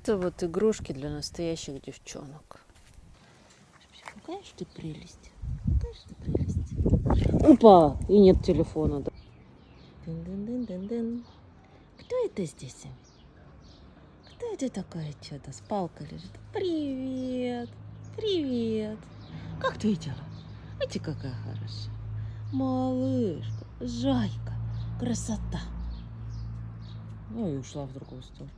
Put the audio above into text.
это вот игрушки для настоящих девчонок. Какая же ты прелесть. Какая же ты прелесть. Опа! И нет телефона. Да. Дын-дын-дын-дын-дын. Кто это здесь? Кто это такая что-то с палкой лежит? Привет! Привет! Как твои дела? Видите, какая хорошая. Малышка, зайка, красота. Ну и ушла в другую сторону.